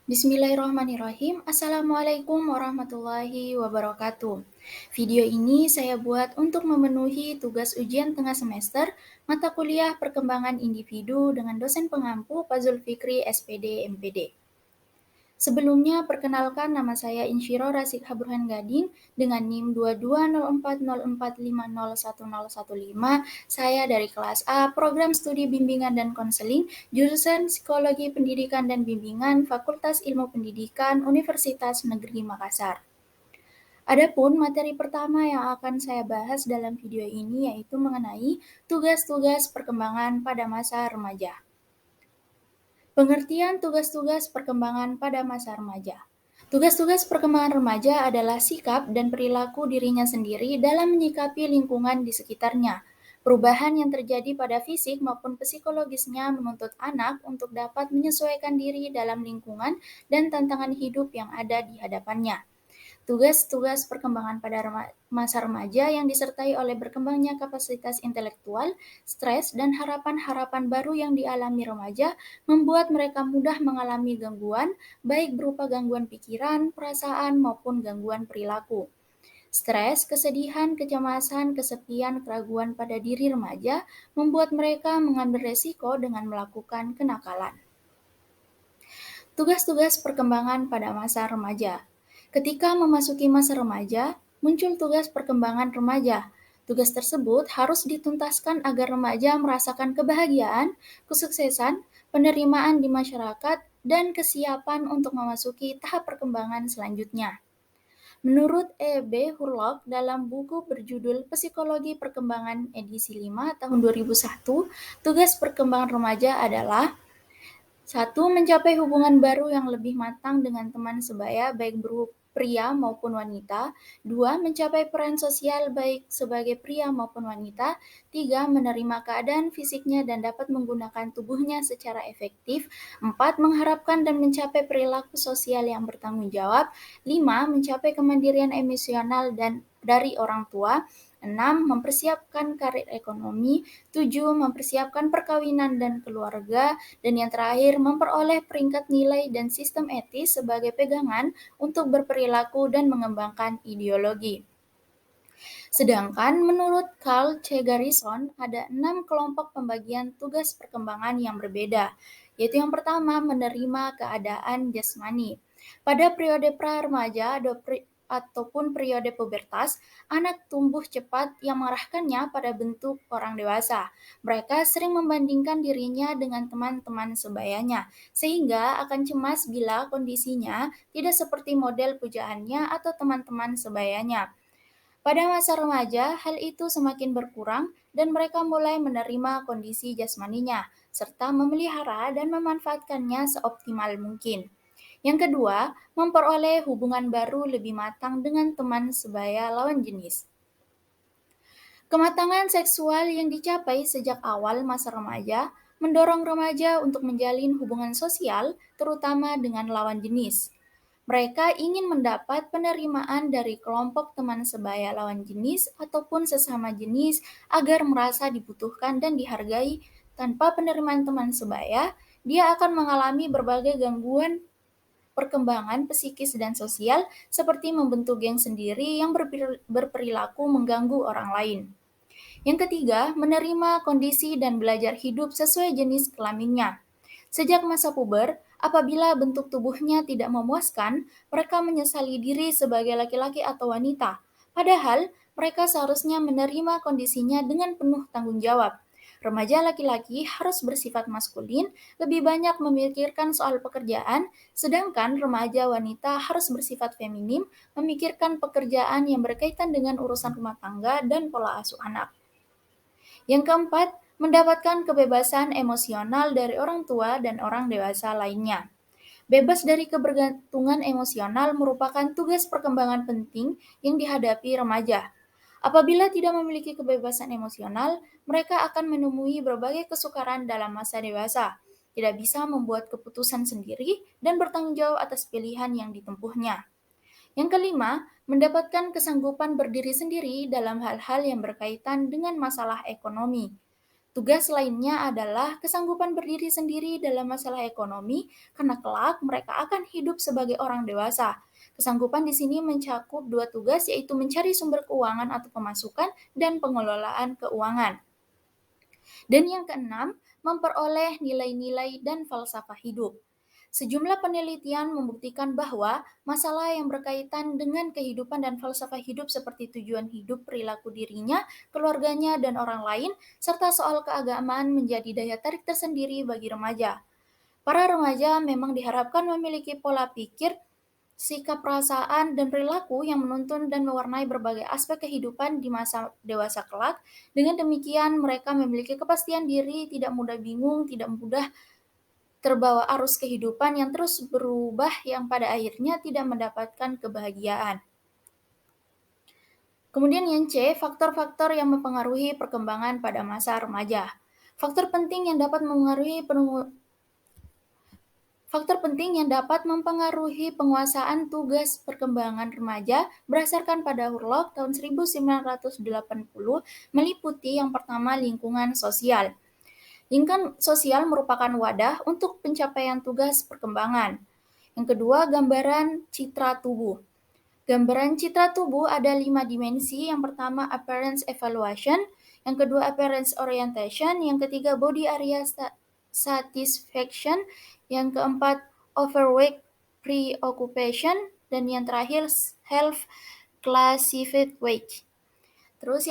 Bismillahirrahmanirrahim. Assalamualaikum warahmatullahi wabarakatuh. Video ini saya buat untuk memenuhi tugas ujian tengah semester mata kuliah perkembangan individu dengan dosen pengampu Pak Zulfikri SPD MPD. Sebelumnya, perkenalkan nama saya Insyiro Rasikha Burhan Gading dengan NIM 220404501015. Saya dari kelas A, Program Studi Bimbingan dan Konseling, jurusan Psikologi Pendidikan dan Bimbingan, Fakultas Ilmu Pendidikan, Universitas Negeri Makassar. Adapun materi pertama yang akan saya bahas dalam video ini yaitu mengenai tugas-tugas perkembangan pada masa remaja. Pengertian tugas-tugas perkembangan pada masa remaja. Tugas-tugas perkembangan remaja adalah sikap dan perilaku dirinya sendiri dalam menyikapi lingkungan di sekitarnya. Perubahan yang terjadi pada fisik maupun psikologisnya menuntut anak untuk dapat menyesuaikan diri dalam lingkungan dan tantangan hidup yang ada di hadapannya. Tugas-tugas perkembangan pada masa remaja yang disertai oleh berkembangnya kapasitas intelektual, stres, dan harapan-harapan baru yang dialami remaja membuat mereka mudah mengalami gangguan, baik berupa gangguan pikiran, perasaan, maupun gangguan perilaku. Stres, kesedihan, kecemasan, kesepian, keraguan pada diri remaja membuat mereka mengambil resiko dengan melakukan kenakalan. Tugas-tugas perkembangan pada masa remaja. Ketika memasuki masa remaja, muncul tugas perkembangan remaja. Tugas tersebut harus dituntaskan agar remaja merasakan kebahagiaan, kesuksesan, penerimaan di masyarakat, dan kesiapan untuk memasuki tahap perkembangan selanjutnya. Menurut E.B. Hurlock dalam buku berjudul Psikologi Perkembangan edisi 5 tahun 2001, tugas perkembangan remaja adalah 1. Mencapai hubungan baru yang lebih matang dengan teman sebaya baik berupa pria maupun wanita. 2. Mencapai peran sosial baik sebagai pria maupun wanita. 3. Menerima keadaan fisiknya dan dapat menggunakan tubuhnya secara efektif. 4. Mengharapkan dan mencapai perilaku sosial yang bertanggung jawab. 5. Mencapai kemandirian emosional dan dari orang tua. 6. Mempersiapkan karir ekonomi. 7. Mempersiapkan perkawinan dan keluarga. Dan yang terakhir, memperoleh peringkat nilai dan sistem etis sebagai pegangan untuk berperilaku dan mengembangkan ideologi. Sedangkan menurut Carl C. Garrison, ada 6 kelompok pembagian tugas perkembangan yang berbeda, yaitu yang pertama, menerima keadaan jasmani. Pada periode pra-remaja ataupun periode pubertas, anak tumbuh cepat yang mengarahkannya pada bentuk orang dewasa. Mereka sering membandingkan dirinya dengan teman-teman sebayanya, sehingga akan cemas bila kondisinya tidak seperti model pujaannya atau teman-teman sebayanya. Pada masa remaja, hal itu semakin berkurang dan mereka mulai menerima kondisi jasmaninya, serta memelihara dan memanfaatkannya seoptimal mungkin. Yang kedua, memperoleh hubungan baru lebih matang dengan teman sebaya lawan jenis. Kematangan seksual yang dicapai sejak awal masa remaja mendorong remaja untuk menjalin hubungan sosial, terutama dengan lawan jenis. Mereka ingin mendapat penerimaan dari kelompok teman sebaya lawan jenis ataupun sesama jenis agar merasa dibutuhkan dan dihargai. Tanpa penerimaan teman sebaya, dia akan mengalami berbagai gangguan perkembangan psikis dan sosial seperti membentuk geng sendiri yang berperilaku mengganggu orang lain. Yang ketiga, menerima kondisi dan belajar hidup sesuai jenis kelaminnya. Sejak masa puber, apabila bentuk tubuhnya tidak memuaskan, mereka menyesali diri sebagai laki-laki atau wanita. Padahal, mereka seharusnya menerima kondisinya dengan penuh tanggung jawab. Remaja laki-laki harus bersifat maskulin, lebih banyak memikirkan soal pekerjaan, sedangkan remaja wanita harus bersifat feminim, memikirkan pekerjaan yang berkaitan dengan urusan rumah tangga dan pola asuh anak. Yang keempat, mendapatkan kebebasan emosional dari orang tua dan orang dewasa lainnya. Bebas dari kebergantungan emosional merupakan tugas perkembangan penting yang dihadapi remaja. Apabila tidak memiliki kebebasan emosional, mereka akan menemui berbagai kesukaran dalam masa dewasa, tidak bisa membuat keputusan sendiri, dan bertanggung jawab atas pilihan yang ditempuhnya. Yang kelima, mendapatkan kesanggupan berdiri sendiri dalam hal-hal yang berkaitan dengan masalah ekonomi. Tugas lainnya adalah kesanggupan berdiri sendiri dalam masalah ekonomi, karena kelak mereka akan hidup sebagai orang dewasa. Kesanggupan di sini mencakup dua tugas, yaitu mencari sumber keuangan atau pemasukan dan pengelolaan keuangan. Dan yang keenam, memperoleh nilai-nilai dan falsafah hidup. Sejumlah penelitian membuktikan bahwa masalah yang berkaitan dengan kehidupan dan falsafah hidup seperti tujuan hidup, perilaku dirinya, keluarganya, dan orang lain, serta soal keagamaan menjadi daya tarik tersendiri bagi remaja. Para remaja memang diharapkan memiliki pola pikir, sikap, perasaan, dan perilaku yang menuntun dan mewarnai berbagai aspek kehidupan di masa dewasa kelak. Dengan demikian, mereka memiliki kepastian diri, tidak mudah bingung, tidak mudah terbawa arus kehidupan yang terus berubah yang pada akhirnya tidak mendapatkan kebahagiaan. Kemudian yang C, faktor-faktor yang mempengaruhi perkembangan pada masa remaja. Faktor penting yang dapat mempengaruhi penguasaan tugas perkembangan remaja berdasarkan pada Hurlock tahun 1980 meliputi yang pertama lingkungan sosial. Lingkungan sosial merupakan wadah untuk pencapaian tugas perkembangan. Yang kedua, gambaran citra tubuh. Gambaran citra tubuh ada 5 dimensi. Yang pertama, appearance evaluation. Yang kedua, appearance orientation. Yang ketiga, body area satisfaction. Yang keempat, overweight preoccupation. Dan yang terakhir, health classified weight. Terus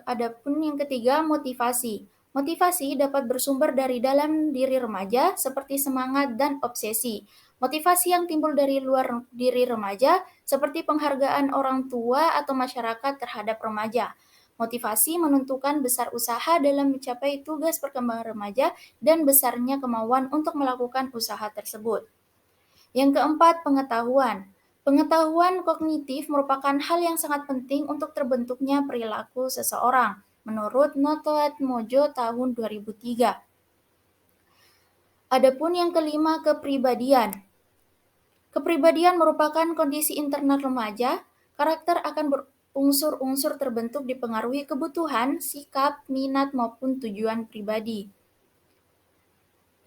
adapun yang ketiga, motivasi. Motivasi dapat bersumber dari dalam diri remaja seperti semangat dan obsesi. Motivasi yang timbul dari luar diri remaja seperti penghargaan orang tua atau masyarakat terhadap remaja. Motivasi menentukan besar usaha dalam mencapai tugas perkembangan remaja dan besarnya kemauan untuk melakukan usaha tersebut. Yang keempat, pengetahuan. Pengetahuan kognitif merupakan hal yang sangat penting untuk terbentuknya perilaku seseorang, menurut Notoat Mojo tahun 2003. Adapun yang kelima, kepribadian. Kepribadian merupakan kondisi internal remaja. Karakter akan berunsur-unsur terbentuk dipengaruhi kebutuhan, sikap, minat, maupun tujuan pribadi.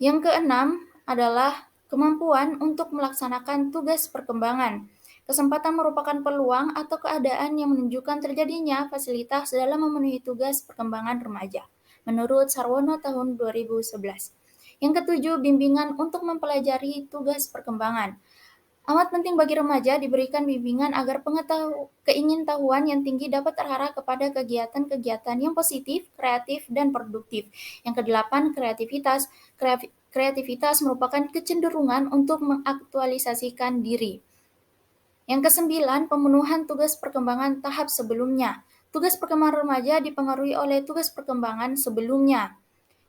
Yang keenam adalah kemampuan untuk melaksanakan tugas perkembangan. Kesempatan merupakan peluang atau keadaan yang menunjukkan terjadinya fasilitas dalam memenuhi tugas perkembangan remaja, menurut Sarwono tahun 2011. Yang ketujuh, bimbingan untuk mempelajari tugas perkembangan. Amat penting bagi remaja diberikan bimbingan agar keingintahuan yang tinggi dapat terarah kepada kegiatan-kegiatan yang positif, kreatif, dan produktif. Yang kedelapan, kreativitas. Kreativitas merupakan kecenderungan untuk mengaktualisasikan diri. Yang kesembilan, pemenuhan tugas perkembangan tahap sebelumnya. Tugas perkembangan remaja dipengaruhi oleh tugas perkembangan sebelumnya.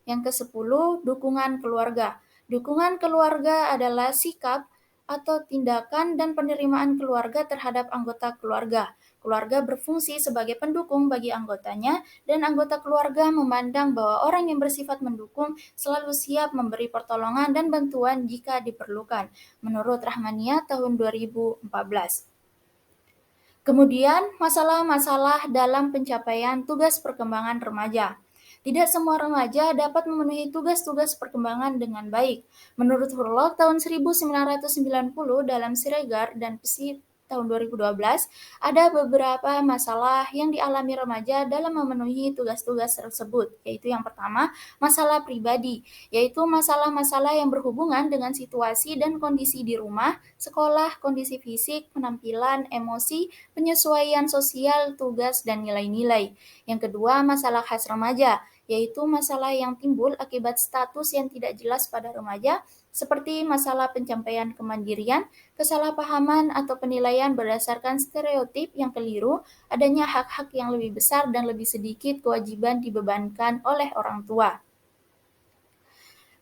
Yang kesepuluh, dukungan keluarga. Dukungan keluarga adalah sikap atau tindakan dan penerimaan keluarga terhadap anggota keluarga. Keluarga berfungsi sebagai pendukung bagi anggotanya, dan anggota keluarga memandang bahwa orang yang bersifat mendukung selalu siap memberi pertolongan dan bantuan jika diperlukan, menurut Rahmania tahun 2014. Kemudian, masalah-masalah dalam pencapaian tugas perkembangan remaja. Tidak semua remaja dapat memenuhi tugas-tugas perkembangan dengan baik. Menurut Hurlock tahun 1990 dalam Siregar dan Psi tahun 2012, ada beberapa masalah yang dialami remaja dalam memenuhi tugas-tugas tersebut, yaitu yang pertama, masalah pribadi, yaitu masalah-masalah yang berhubungan dengan situasi dan kondisi di rumah, sekolah, kondisi fisik, penampilan, emosi, penyesuaian sosial, tugas, dan nilai-nilai. Yang kedua, masalah khas remaja, yaitu masalah yang timbul akibat status yang tidak jelas pada remaja, seperti masalah pencapaian kemandirian, kesalahpahaman atau penilaian berdasarkan stereotip yang keliru, adanya hak-hak yang lebih besar dan lebih sedikit kewajiban dibebankan oleh orang tua.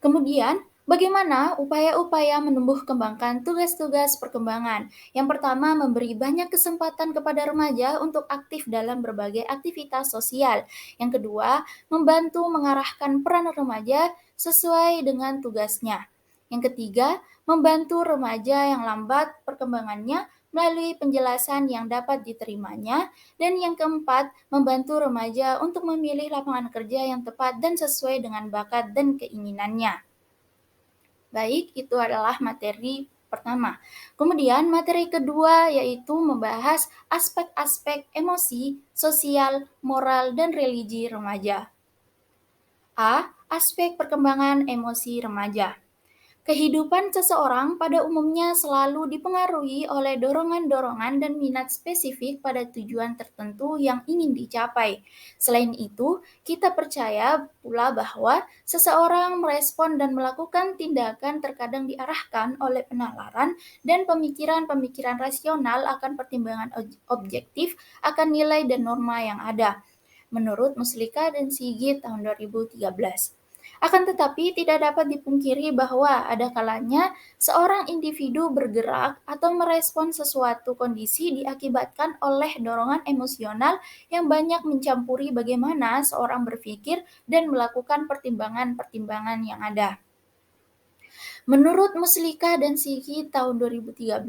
Kemudian, bagaimana upaya-upaya menumbuh kembangkan tugas-tugas perkembangan? Yang pertama, memberi banyak kesempatan kepada remaja untuk aktif dalam berbagai aktivitas sosial. Yang kedua, membantu mengarahkan peran remaja sesuai dengan tugasnya. Yang ketiga, membantu remaja yang lambat perkembangannya melalui penjelasan yang dapat diterimanya, dan yang keempat, membantu remaja untuk memilih lapangan kerja yang tepat dan sesuai dengan bakat dan keinginannya. Baik, itu adalah materi pertama. Kemudian materi kedua yaitu membahas aspek-aspek emosi, sosial, moral, dan religi remaja. A. Aspek perkembangan emosi remaja. Kehidupan seseorang pada umumnya selalu dipengaruhi oleh dorongan-dorongan dan minat spesifik pada tujuan tertentu yang ingin dicapai. Selain itu, kita percaya pula bahwa seseorang merespon dan melakukan tindakan terkadang diarahkan oleh penalaran dan pemikiran-pemikiran rasional akan pertimbangan objektif akan nilai dan norma yang ada. Menurut Muslika dan Sigit tahun 2013. Akan tetapi tidak dapat dipungkiri bahwa ada kalanya seorang individu bergerak atau merespon sesuatu kondisi diakibatkan oleh dorongan emosional yang banyak mencampuri bagaimana seorang berpikir dan melakukan pertimbangan-pertimbangan yang ada. Menurut Muslika dan Sigi tahun 2013,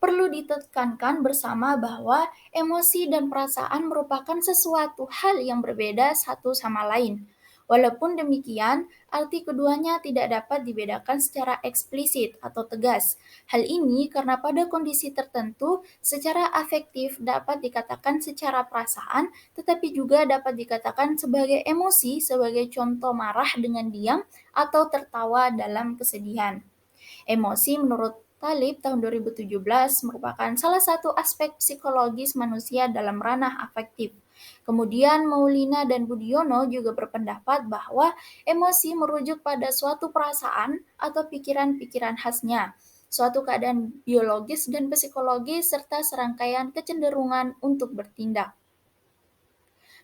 perlu ditekankan bersama bahwa emosi dan perasaan merupakan sesuatu hal yang berbeda satu sama lain. Walaupun demikian, arti keduanya tidak dapat dibedakan secara eksplisit atau tegas. Hal ini karena pada kondisi tertentu, secara afektif dapat dikatakan secara perasaan, tetapi juga dapat dikatakan sebagai emosi, sebagai contoh marah dengan diam atau tertawa dalam kesedihan. Emosi menurut Talib tahun 2017 merupakan salah satu aspek psikologis manusia dalam ranah afektif. Kemudian Maulina dan Budiono juga berpendapat bahwa emosi merujuk pada suatu perasaan atau pikiran-pikiran khasnya, suatu keadaan biologis dan psikologis serta serangkaian kecenderungan untuk bertindak.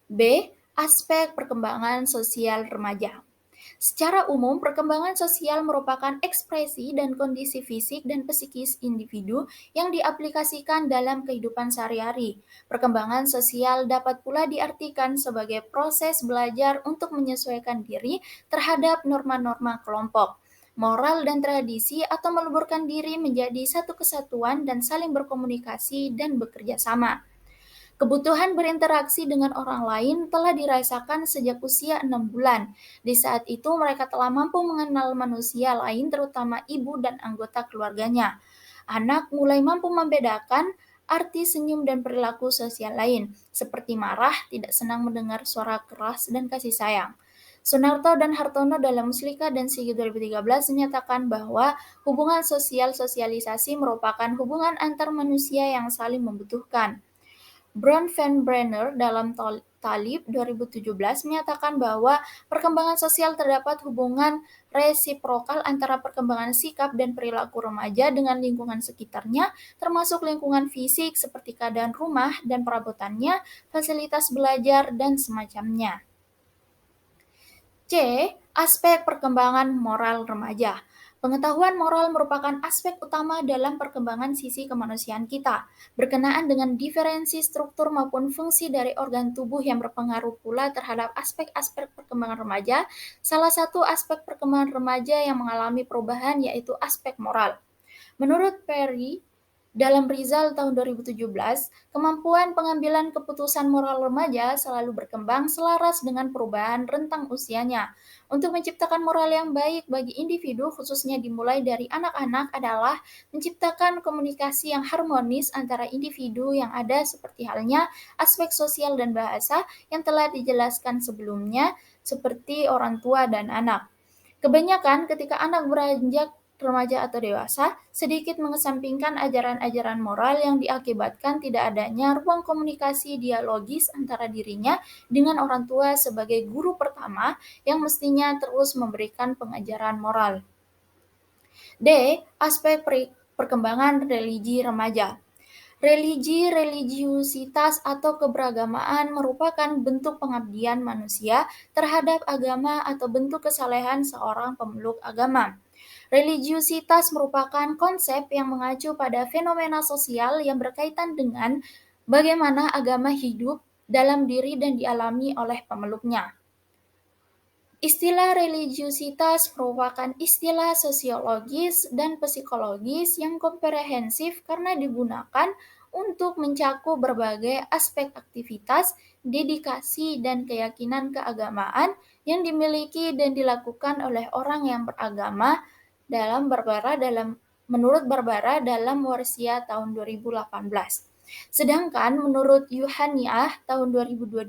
B. Aspek perkembangan sosial remaja. Secara umum, perkembangan sosial merupakan ekspresi dan kondisi fisik dan psikis individu yang diaplikasikan dalam kehidupan sehari-hari. Perkembangan sosial dapat pula diartikan sebagai proses belajar untuk menyesuaikan diri terhadap norma-norma kelompok, moral dan tradisi, atau meleburkan diri menjadi satu kesatuan dan saling berkomunikasi dan bekerja sama. Kebutuhan berinteraksi dengan orang lain telah dirasakan sejak usia 6 bulan. Di saat itu mereka telah mampu mengenal manusia lain terutama ibu dan anggota keluarganya. Anak mulai mampu membedakan arti senyum dan perilaku sosial lain, seperti marah, tidak senang mendengar suara keras, dan kasih sayang. Sunarto dan Hartono dalam Muslika dan Sigi 2013 menyatakan bahwa hubungan sosial sosialisasi merupakan hubungan antar manusia yang saling membutuhkan. Bron Van Brenner dalam Talib 2017 menyatakan bahwa perkembangan sosial terdapat hubungan resiprokal antara perkembangan sikap dan perilaku remaja dengan lingkungan sekitarnya, termasuk lingkungan fisik seperti keadaan rumah dan perabotannya, fasilitas belajar, dan semacamnya. C. Aspek perkembangan moral remaja. Pengetahuan moral merupakan aspek utama dalam perkembangan sisi kemanusiaan kita, berkenaan dengan diferensi struktur maupun fungsi dari organ tubuh yang berpengaruh pula terhadap aspek-aspek perkembangan remaja. Salah satu aspek perkembangan remaja yang mengalami perubahan yaitu aspek moral. Menurut Perry, dalam Rizal tahun 2017, kemampuan pengambilan keputusan moral remaja selalu berkembang selaras dengan perubahan rentang usianya. Untuk menciptakan moral yang baik bagi individu, khususnya dimulai dari anak-anak, adalah menciptakan komunikasi yang harmonis antara individu yang ada seperti halnya aspek sosial dan bahasa yang telah dijelaskan sebelumnya, seperti orang tua dan anak. Kebanyakan ketika anak beranjak remaja atau dewasa, sedikit mengesampingkan ajaran-ajaran moral yang diakibatkan tidak adanya ruang komunikasi dialogis antara dirinya dengan orang tua sebagai guru pertama yang mestinya terus memberikan pengajaran moral. D. Aspek perkembangan religi remaja. Religi, religiusitas, atau keberagamaan merupakan bentuk pengabdian manusia terhadap agama atau bentuk kesalehan seorang pemeluk agama. Religiusitas merupakan konsep yang mengacu pada fenomena sosial yang berkaitan dengan bagaimana agama hidup dalam diri dan dialami oleh pemeluknya. Istilah religiusitas merupakan istilah sosiologis dan psikologis yang komprehensif karena digunakan untuk mencakup berbagai aspek aktivitas, dedikasi, dan keyakinan keagamaan yang dimiliki dan dilakukan oleh orang yang beragama menurut Barbara dalam Warsia tahun 2018. Sedangkan menurut Yuhaniah tahun 2022,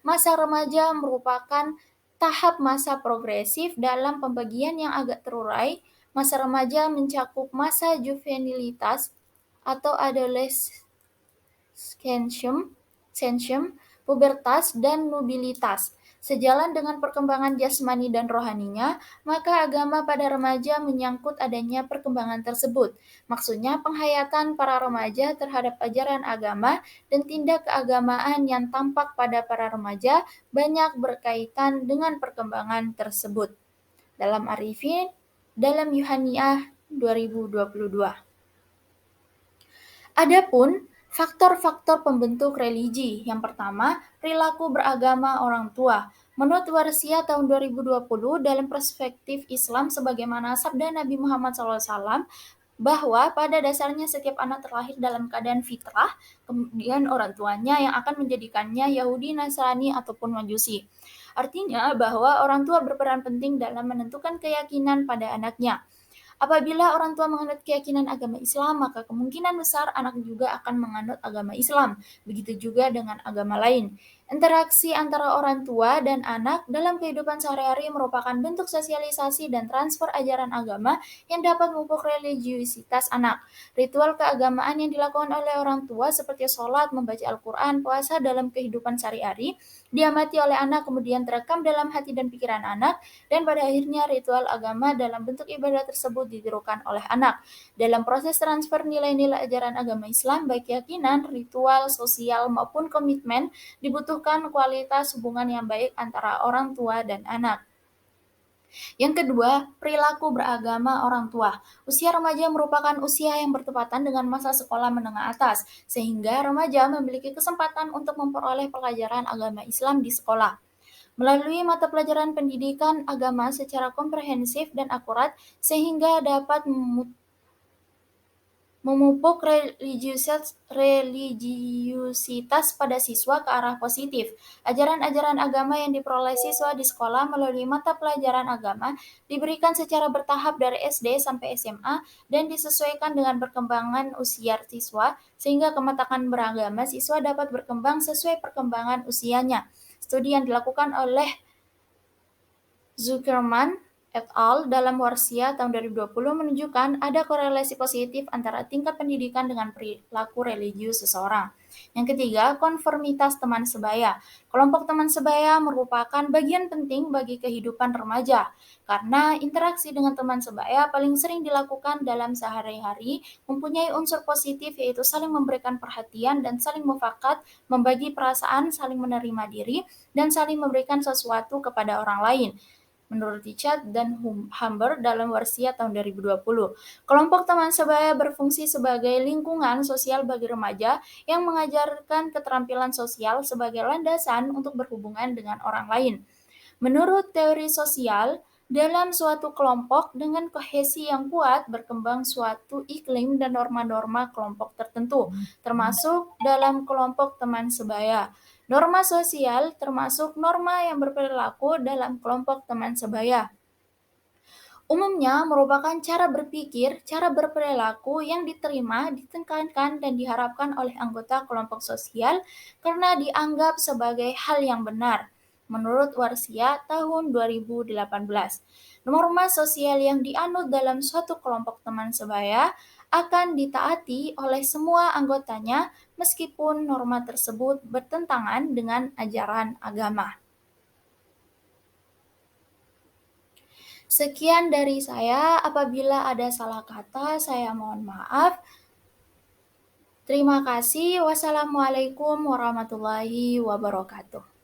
masa remaja merupakan tahap masa progresif dalam pembagian yang agak terurai. Masa remaja mencakup masa juvenilitas atau adolescensium, pubertas, dan nubilitas. Sejalan dengan perkembangan jasmani dan rohaninya, maka agama pada remaja menyangkut adanya perkembangan tersebut. Maksudnya penghayatan para remaja terhadap ajaran agama dan tindak keagamaan yang tampak pada para remaja banyak berkaitan dengan perkembangan tersebut. Dalam Arifin, dalam Yuhaniah 2022. Adapun faktor-faktor pembentuk religi. Yang pertama, perilaku beragama orang tua. Menurut Warsia tahun 2020, dalam perspektif Islam sebagaimana sabda Nabi Muhammad SAW, bahwa pada dasarnya setiap anak terlahir dalam keadaan fitrah, kemudian orang tuanya yang akan menjadikannya Yahudi, Nasrani, ataupun Majusi. Artinya bahwa orang tua berperan penting dalam menentukan keyakinan pada anaknya. Apabila orang tua menganut keyakinan agama Islam, maka kemungkinan besar anak juga akan menganut agama Islam. Begitu juga dengan agama lain. Interaksi antara orang tua dan anak dalam kehidupan sehari-hari merupakan bentuk sosialisasi dan transfer ajaran agama yang dapat memupuk religiusitas anak. Ritual keagamaan yang dilakukan oleh orang tua seperti sholat, membaca Al-Quran, puasa dalam kehidupan sehari-hari, diamati oleh anak kemudian terekam dalam hati dan pikiran anak, dan pada akhirnya ritual agama dalam bentuk ibadah tersebut ditirukan oleh anak. Dalam proses transfer nilai-nilai ajaran agama Islam, baik keyakinan, ritual, sosial, maupun komitmen, dibutuhkan kualitas hubungan yang baik antara orang tua dan anak. Yang kedua, perilaku beragama orang tua. Usia remaja merupakan usia yang bertepatan dengan masa sekolah menengah atas, sehingga remaja memiliki kesempatan untuk memperoleh pelajaran agama Islam di sekolah. Melalui mata pelajaran pendidikan agama secara komprehensif dan akurat, sehingga dapat memupuk religiusitas pada siswa ke arah positif. Ajaran-ajaran agama yang diperoleh siswa di sekolah melalui mata pelajaran agama diberikan secara bertahap dari SD sampai SMA dan disesuaikan dengan perkembangan usia siswa, sehingga kematangan beragama siswa dapat berkembang sesuai perkembangan usianya. Studi yang dilakukan oleh Zuckerman et al. Dalam Warsia tahun 2020 menunjukkan ada korelasi positif antara tingkat pendidikan dengan perilaku religius seseorang. Yang ketiga, konformitas teman sebaya. Kelompok teman sebaya merupakan bagian penting bagi kehidupan remaja, karena interaksi dengan teman sebaya paling sering dilakukan dalam sehari-hari mempunyai unsur positif, yaitu saling memberikan perhatian dan saling mufakat, membagi perasaan, saling menerima diri, dan saling memberikan sesuatu kepada orang lain. Menurut Richard dan Humber dalam Warsia tahun 2020. Kelompok teman sebaya berfungsi sebagai lingkungan sosial bagi remaja yang mengajarkan keterampilan sosial sebagai landasan untuk berhubungan dengan orang lain. Menurut teori sosial, dalam suatu kelompok dengan kohesi yang kuat berkembang suatu iklim dan norma-norma kelompok tertentu, termasuk dalam kelompok teman sebaya. Norma sosial termasuk norma yang berperilaku dalam kelompok teman sebaya. Umumnya merupakan cara berpikir, cara berperilaku yang diterima, ditekankan, dan diharapkan oleh anggota kelompok sosial karena dianggap sebagai hal yang benar. Menurut Warsia tahun 2018, norma sosial yang dianut dalam suatu kelompok teman sebaya akan ditaati oleh semua anggotanya meskipun norma tersebut bertentangan dengan ajaran agama. Sekian dari saya, apabila ada salah kata saya mohon maaf. Terima kasih. Wassalamualaikum warahmatullahi wabarakatuh.